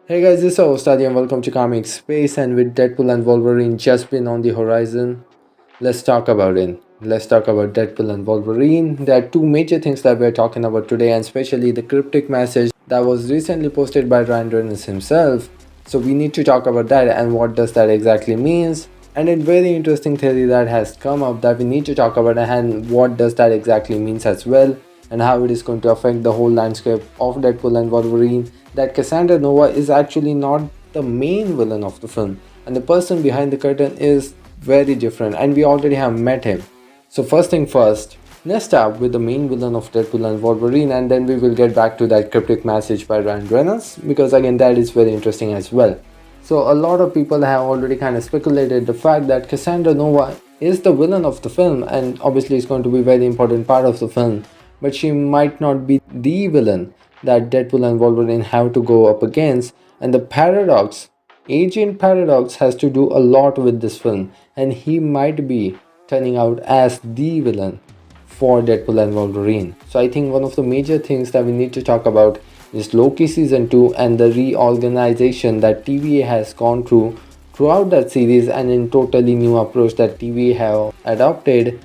Hey guys, this is Ostadi and welcome to Comic Space. And with Deadpool and Wolverine just been on the horizon, let's talk about it. Let's talk about Deadpool and Wolverine. There are two major things that we're talking about today, and especially the cryptic message that was recently posted by Ryan Reynolds himself. So we need to talk about that and what does that exactly means. And a very interesting theory that has come up that we need to talk about and what does that exactly means as well, and how it is going to affect the whole landscape of Deadpool and Wolverine, that Cassandra Nova is actually not the main villain of the film, and the person behind the curtain is very different, and we already have met him. So first thing first, let's start with the main villain of Deadpool and Wolverine, and then we will get back to that cryptic message by Ryan Reynolds, because again that is very interesting as well. So a lot of people have already kind of speculated the fact that Cassandra Nova is the villain of the film, and obviously it's going to be a very important part of the film, but she might not be the villain that Deadpool and Wolverine have to go up against. And the paradox, Agent Paradox, has to do a lot with this film, and he might be turning out as the villain for Deadpool and Wolverine. So I think one of the major things that we need to talk about is Loki season 2 and the reorganization that TVA has gone through throughout that series, and in totally new approach that TVA have adopted,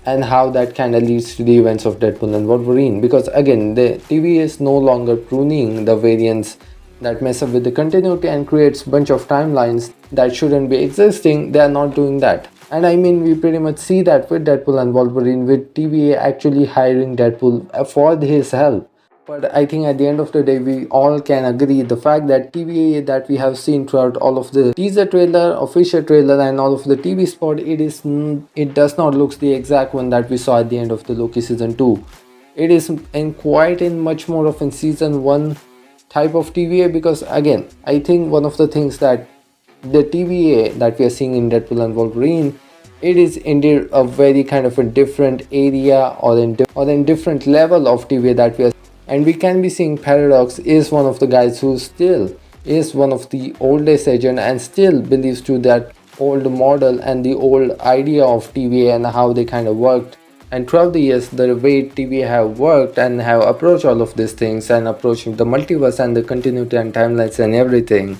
and how that kind of leads to the events of Deadpool and Wolverine. Because again, the TV is no longer pruning the variants that mess up with the continuity and creates bunch of timelines that shouldn't be existing. They are not doing that. And I mean, we pretty much see that with Deadpool and Wolverine, with TVA actually hiring Deadpool for his help. But I think at the end of the day, we all can agree the fact that TVA that we have seen throughout all of the teaser trailer, official trailer, and all of the TV spot, it does not look the exact one that we saw at the end of the Loki season 2. It is in much more of in season 1 type of TVA, because again, I think one of the things that the TVA that we are seeing in Deadpool and Wolverine, it is indeed a very kind of a different area, or in different level of TVA that we are. And we can be seeing Paradox is one of the guys who still is one of the oldest agent and still believes to that old model and the old idea of TVA and how they kind of worked. And throughout the years, the way TVA have worked and have approached all of these things and approached the multiverse and the continuity and timelines and everything,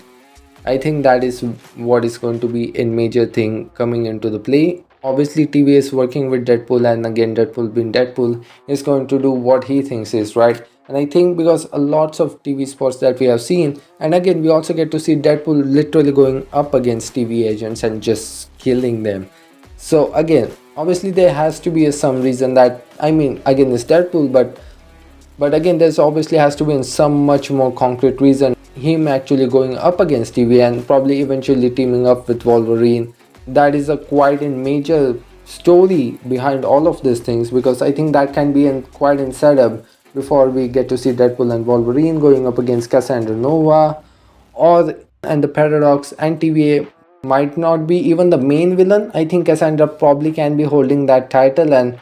I think that is what is going to be a major thing coming into the play. Obviously, TVA is working with Deadpool, and again, Deadpool being Deadpool is going to do what he thinks is right. And I think because a lots of TV spots that we have seen, and again we also get to see Deadpool literally going up against TV agents and just killing them. So again, obviously there has to be some reason that, I mean, again it's Deadpool, but again there's obviously has to be some much more concrete reason him actually going up against TV and probably eventually teaming up with Wolverine. That is a quite a major story behind all of these things, because I think that can be quite in setup before we get to see Deadpool and Wolverine going up against Cassandra Nova, and the Paradox and TVA might not be even the main villain. I think Cassandra probably can be holding that title, and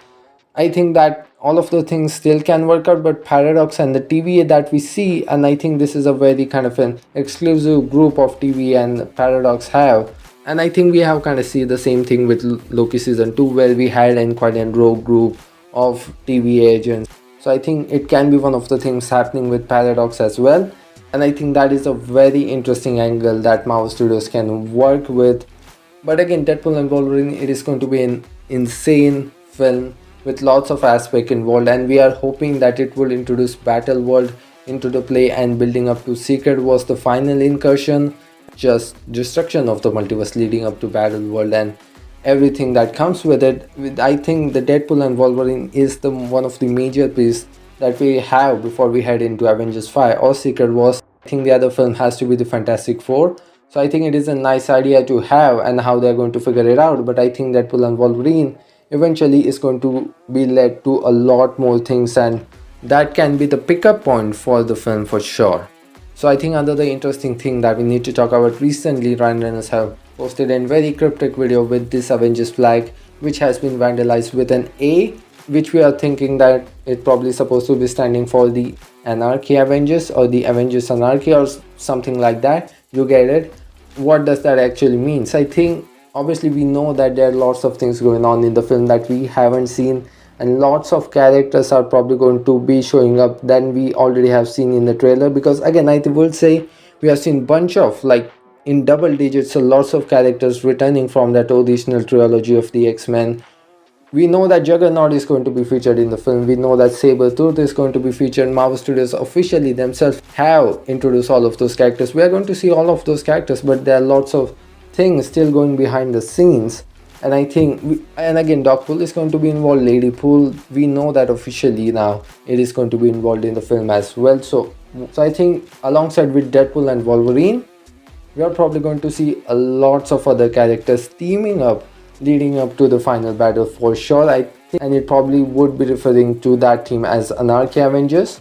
I think that all of the things still can work out, but Paradox and the TVA that we see, and I think this is a very kind of an exclusive group of TVA and Paradox have. And I think we have kind of see the same thing with Loki season 2, where we had quite a rogue group of TVA agents. So I think it can be one of the things happening with Paradox as well. And I think that is a very interesting angle that Marvel Studios can work with. But again, Deadpool and Wolverine, it is going to be an insane film with lots of aspects involved, and we are hoping that it will introduce Battleworld into the play, and building up to Secret was the final incursion, just destruction of the multiverse leading up to Battleworld and everything that comes with it. I think the Deadpool and Wolverine is the one of the major pieces that we have before we head into Avengers 5 or Secret Wars. I think the other film has to be the Fantastic Four. So I think it is a nice idea to have, and how they're going to figure it out. But I think Deadpool and Wolverine eventually is going to be led to a lot more things, and that can be the pickup point for the film for sure. So I think another interesting thing that we need to talk about, recently Ryan Reynolds have posted a very cryptic video with this Avengers flag, which has been vandalized with an A, which we are thinking that it probably supposed to be standing for the Anarchy Avengers or the Avengers Anarchy or something like that. You get it? What does that actually mean? So I think obviously we know that there are lots of things going on in the film that we haven't seen, and lots of characters are probably going to be showing up than we already have seen in the trailer. Because again, I will say We have seen bunch of, like, in double digits, lots of characters returning from that original trilogy of the X-Men. We know that Juggernaut is going to be featured in the film. We know that Sabretooth is going to be featured. Marvel Studios officially themselves have introduced all of those characters. We are going to see all of those characters, but there are lots of things still going behind the scenes. And I think, and again, Deadpool is going to be involved. Ladypool, we know that officially now it is going to be involved in the film as well. So I think alongside with Deadpool and Wolverine, we are probably going to see a lots of other characters teaming up leading up to the final battle for sure, I think. And it probably would be referring to that team as Anarchy Avengers,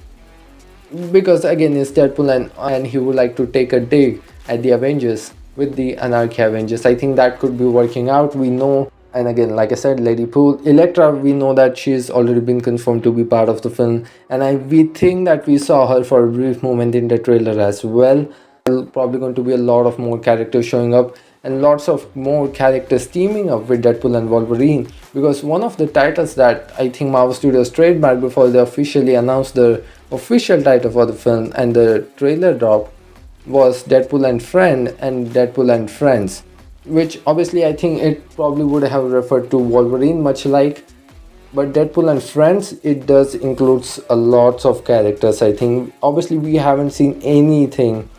because again it's Deadpool and he would like to take a dig at the Avengers with the Anarchy Avengers. I think that could be working out. We know, and again, like I said, Ladypool, Elektra, we know that she's already been confirmed to be part of the film, and we think that we saw her for a brief moment in the trailer as well. Probably going to be a lot of more characters showing up and lots of more characters teaming up with Deadpool and Wolverine, because one of the titles that I think Marvel Studios trademarked before they officially announced the official title for the film and the trailer drop was Deadpool and Friend and Deadpool and Friends, which obviously I think it probably would have referred to Wolverine much like, but Deadpool and Friends, it does includes a lots of characters. I think obviously we haven't seen anything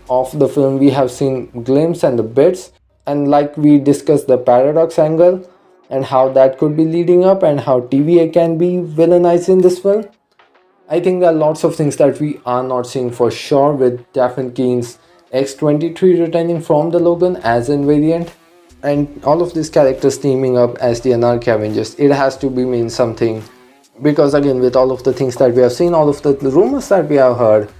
of the film. We have seen glimpses and the bits, and like we discussed the paradox angle and how that could be leading up and how TVA can be villainized in this film. I think there are lots of things that we are not seeing for sure, with Daphne Keen's X-23 returning from the Logan as a variant, and all of these characters teaming up as the Anarchy Avengers. It has to be mean something, because again, with all of the things that we have seen, all of the rumors that we have heard,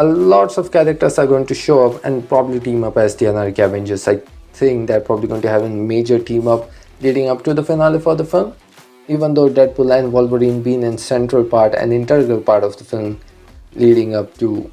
lots of characters are going to show up and probably team up as the Anarchy Avengers. I think they're probably going to have a major team up leading up to the finale for the film, even though Deadpool and Wolverine being a central part and integral part of the film leading up to.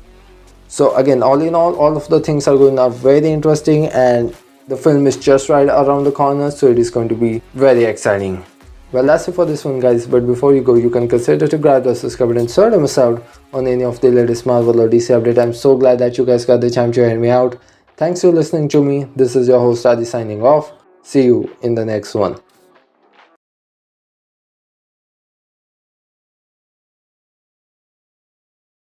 So again, all in all of the things are going to be very interesting, and the film is just right around the corner, so it is going to be very exciting. Well, that's it for this one, guys, but before you go, you can consider to grab the subscribe button so don't miss out on any of the latest Marvel or DC update. I'm so glad that you guys got the time to hear me out. Thanks for listening to me. This is your host Adi signing off. See you in the next one.